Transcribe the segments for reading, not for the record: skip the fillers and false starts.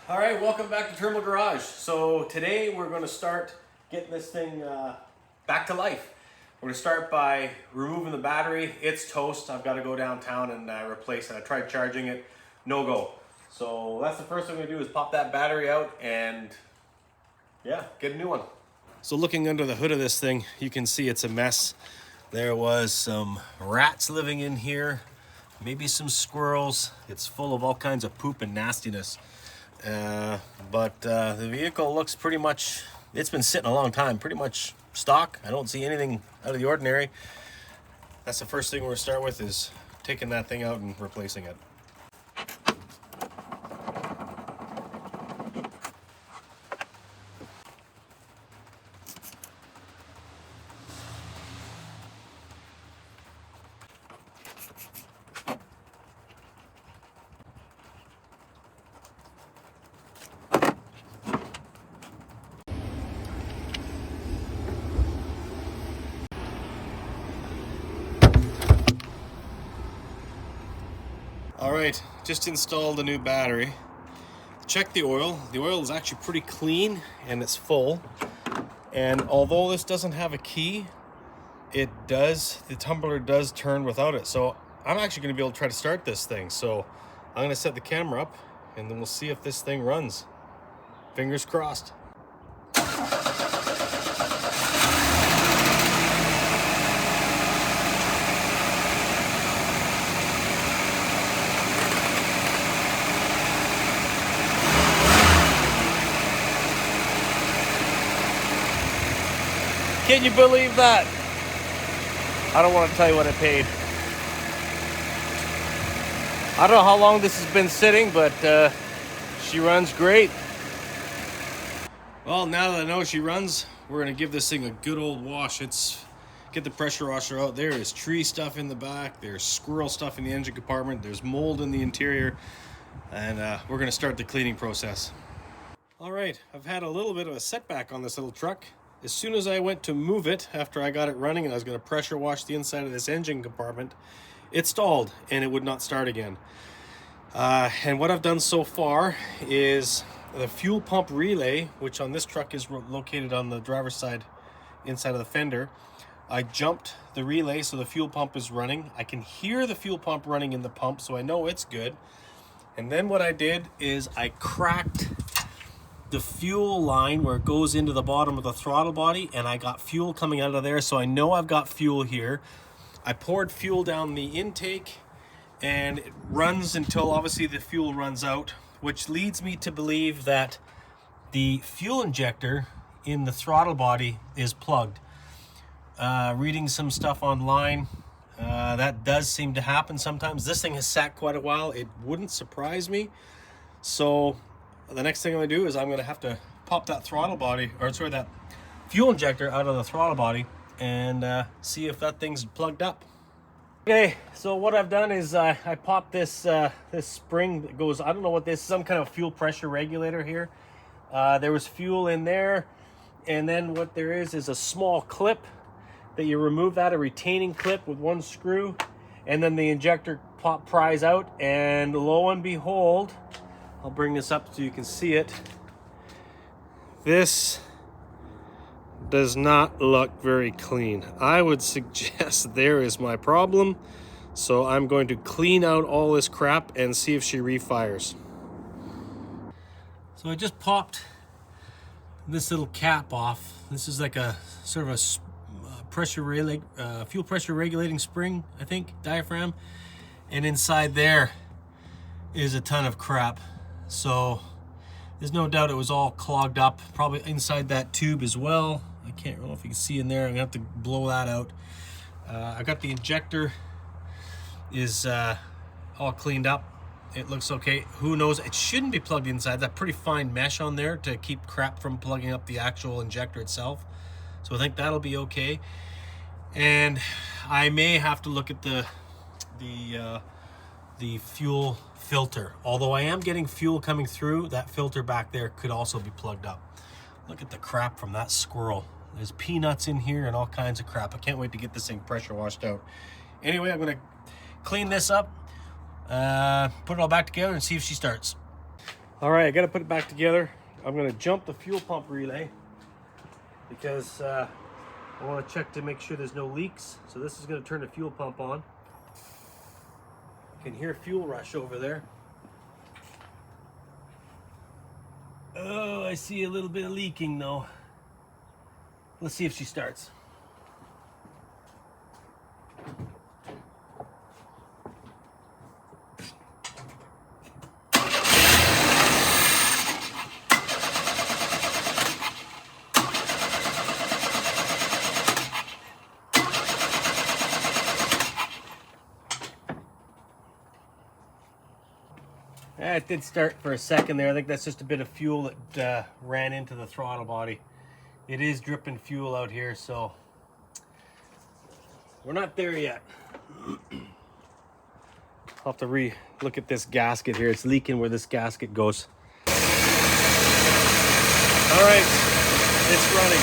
All right, welcome back to Thermal Garage. So today we're going to start getting this thing back to life. We're going to start by removing the battery. It's toast. I've got to go downtown and replace it. I tried charging it, no go. So that's the first thing we're going to do is pop that battery out and yeah, get a new one. So looking under the hood of this thing, you can see it's a mess. There was some rats living in here, maybe some squirrels. It's full of all kinds of poop and nastiness. But the vehicle looks pretty much, it's been sitting a long time, pretty much stock. I don't see anything out of the ordinary. That's the first thing we're going to start with, is taking that thing out and replacing it. All right, just installed a new battery. Check the oil. The oil is actually pretty clean and it's full. And although this doesn't have a key, the tumbler does turn without it. So I'm actually gonna be able to try to start this thing. So I'm gonna set the camera up and then we'll see if this thing runs. Fingers crossed. Can you believe that? I don't want to tell you what I paid. I don't know how long this has been sitting, but she runs great. Well, now that I know she runs, we're going to give this thing a good old wash. Get the pressure washer out. There is tree stuff in the back. There's squirrel stuff in the engine compartment. There's mold in the interior. And we're going to start the cleaning process. All right, I've had a little bit of a setback on this little truck. As soon as I went to move it, after I got it running and I was going to pressure wash the inside of this engine compartment, it stalled and it would not start again. And what I've done so far is the fuel pump relay, which on this truck is located on the driver's side, inside of the fender. I jumped the relay so the fuel pump is running. I can hear the fuel pump running in the pump, so I know it's good. And then what I did is I cracked the fuel line where it goes into the bottom of the throttle body, and I got fuel coming out of there, so I know I've got fuel here. I poured fuel down the intake and it runs until obviously the fuel runs out, which leads me to believe that the fuel injector in the throttle body is plugged. Reading some stuff online, that does seem to happen sometimes. This thing has sat quite a while. It wouldn't surprise me. So the next thing I'm gonna do is I'm gonna have to pop that that fuel injector out of the throttle body and see if that thing's plugged up. Okay, so what I've done is I popped this spring that goes, I don't know what this is, some kind of fuel pressure regulator here. There was fuel in there, and then what there is a small clip that you remove, that a retaining clip with one screw, and then the injector pries out, and lo and behold, I'll bring this up so you can see it. This does not look very clean. I would suggest there is my problem. So I'm going to clean out all this crap and see if she refires. So I just popped this little cap off. This is like a sort of a fuel pressure regulating spring, I think, diaphragm. And inside there is a ton of crap. So there's no doubt it was all clogged up, probably inside that tube as well. I can't know if you can see in there. I'm gonna have to blow that out. I got the injector is all cleaned up. It looks okay. Who knows? It shouldn't be plugged inside. That pretty fine mesh on there to keep crap from plugging up the actual injector itself. So I think that'll be okay. And I may have to look at the fuel filter. Although I am getting fuel coming through, that filter back there could also be plugged up. Look at the crap from that squirrel. There's peanuts in here and all kinds of crap. I can't wait to get this thing pressure washed out. Anyway, I'm gonna clean this up, put it all back together and see if she starts. All right, I got to put it back together. I'm going to jump the fuel pump relay because I want to check to make sure there's no leaks. So this is going to turn the fuel pump on. You can hear fuel rush over there. Oh, I see a little bit of leaking though. Let's see if she starts. It did start for a second there. I think that's just a bit of fuel that ran into the throttle body. It is dripping fuel out here, so we're not there yet. I'll have to look at this gasket here. It's leaking where this gasket goes. All right, it's running.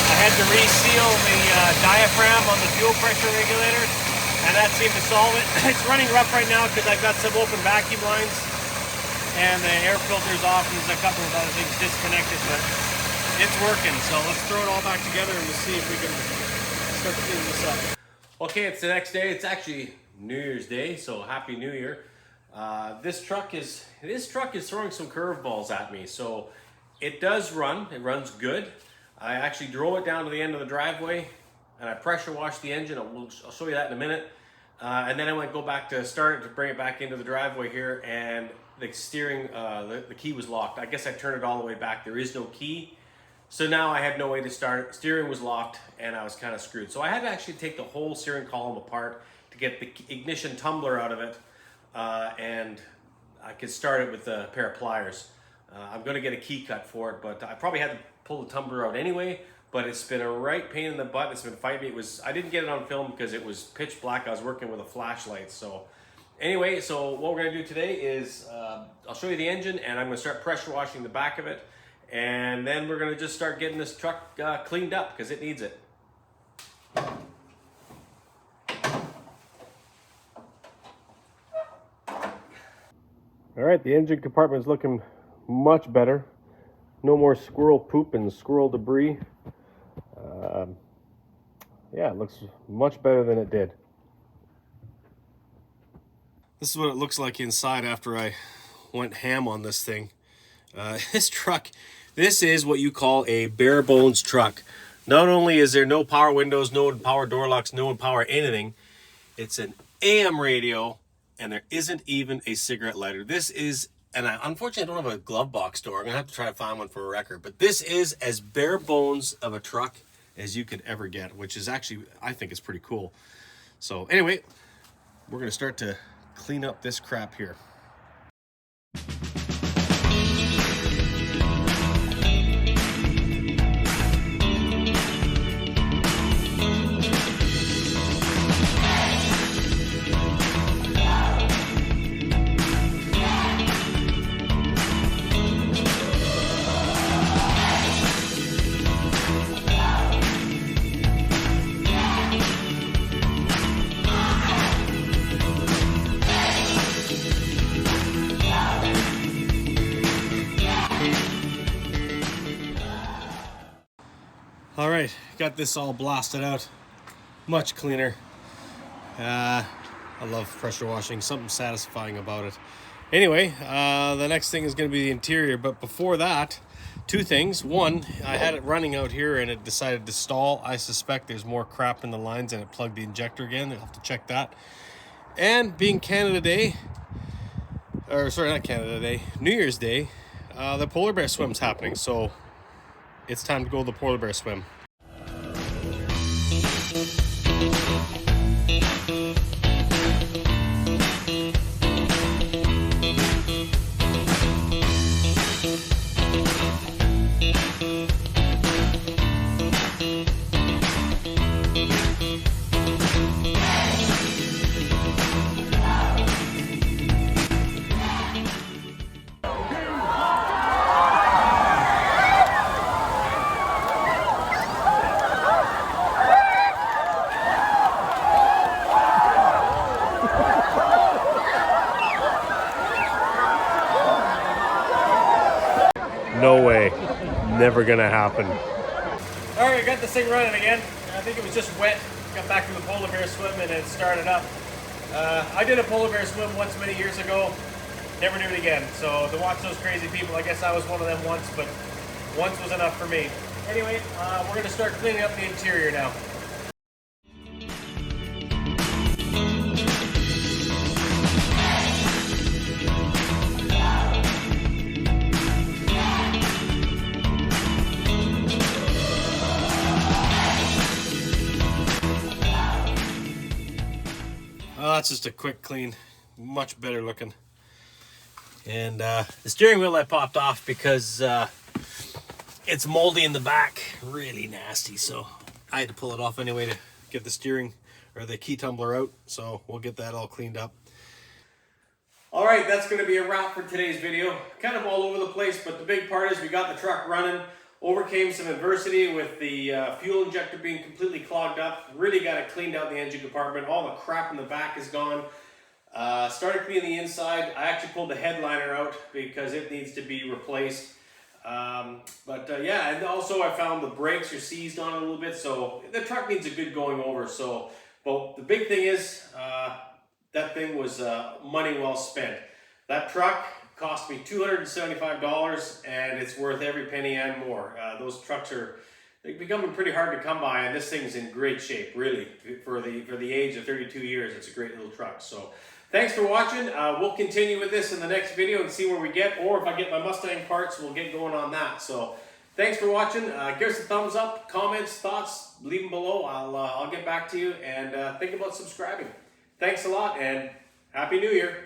I had to reseal the diaphragm on the fuel pressure regulator, and that seemed to solve it. It's running rough right now because I've got some open vacuum lines and the air filter's off and there's a couple of other things disconnected, but it's working. So let's throw it all back together and we'll see if we can start cleaning this up. Okay, it's the next day. It's actually New Year's Day, so Happy New Year. This truck is throwing some curveballs at me. So it does run. It runs good. I actually drove it down to the end of the driveway and I pressure washed the engine. I'll show you that in a minute. And then I went go back to start it to bring it back into the driveway here, and the steering, the key was locked. I guess I turned it all the way back. There is no key. So now I had no way to start it. Steering was locked and I was kind of screwed. So I had to actually take the whole steering column apart to get the ignition tumbler out of it. And I could start it with a pair of pliers. I'm gonna get a key cut for it, but I probably had to pull the tumbler out anyway. But it's been a right pain in the butt. It's been fighting me. I didn't get it on film because it was pitch black. I was working with a flashlight. So anyway, so what we're gonna do today is I'll show you the engine and I'm gonna start pressure washing the back of it. And then we're gonna just start getting this truck cleaned up because it needs it. All right, the engine compartment is looking much better. No more squirrel poop and squirrel debris. Yeah, it looks much better than it did. This is what it looks like inside after I went ham on this thing. This truck, this is what you call a bare bones truck. Not only is there no power windows, no power door locks, no power anything, it's an AM radio and there isn't even a cigarette lighter. This is, and unfortunately I don't have a glove box door. I'm gonna have to try to find one for a record, but this is as bare bones of a truck as you could ever get, which is actually, I think it's pretty cool. So anyway, we're gonna start to clean up this crap here. All right, got this all blasted out, much cleaner. I love pressure washing, something satisfying about it. Anyway, the next thing is going to be the interior, but before that, two things. One, I had it running out here and it decided to stall. I suspect there's more crap in the lines and it plugged the injector again. I'll have to check that. And being Canada Day, or sorry, not Canada Day, New Year's Day, the polar bear swim's happening, so it's time to go to the polar bear swim. No way. Never gonna happen. All right, got this thing running again. I think it was just wet. Got back from the polar bear swim and it started up. I did a polar bear swim once many years ago. Never do it again. So to watch those crazy people, I guess I was one of them once, but once was enough for me. Anyway, we're gonna start cleaning up the interior now. That's just a quick clean, much better looking. And the steering wheel I popped off because it's moldy in the back, really nasty. So I had to pull it off anyway to get the steering or the key tumbler out. So we'll get that all cleaned up. All right, that's going to be a wrap for today's video. Kind of all over the place, but the big part is we got the truck running. Overcame some adversity with the fuel injector being completely clogged up. Really got it cleaned out the engine compartment. All the crap in the back is gone. Started cleaning the inside. I actually pulled the headliner out because it needs to be replaced. Yeah, and also I found the brakes are seized on a little bit, so the truck needs a good going over. So, but the big thing is that thing was money well spent. That truck cost me $275 and it's worth every penny and more. Those trucks are becoming pretty hard to come by, and this thing's in great shape, really. For the age of 32 years, it's a great little truck. So thanks for watching. We'll continue with this in the next video and see where we get, or if I get my Mustang parts, we'll get going on that. So thanks for watching. Give us a thumbs up, comments, thoughts, leave them below. I'll get back to you, and think about subscribing. Thanks a lot, and Happy New Year.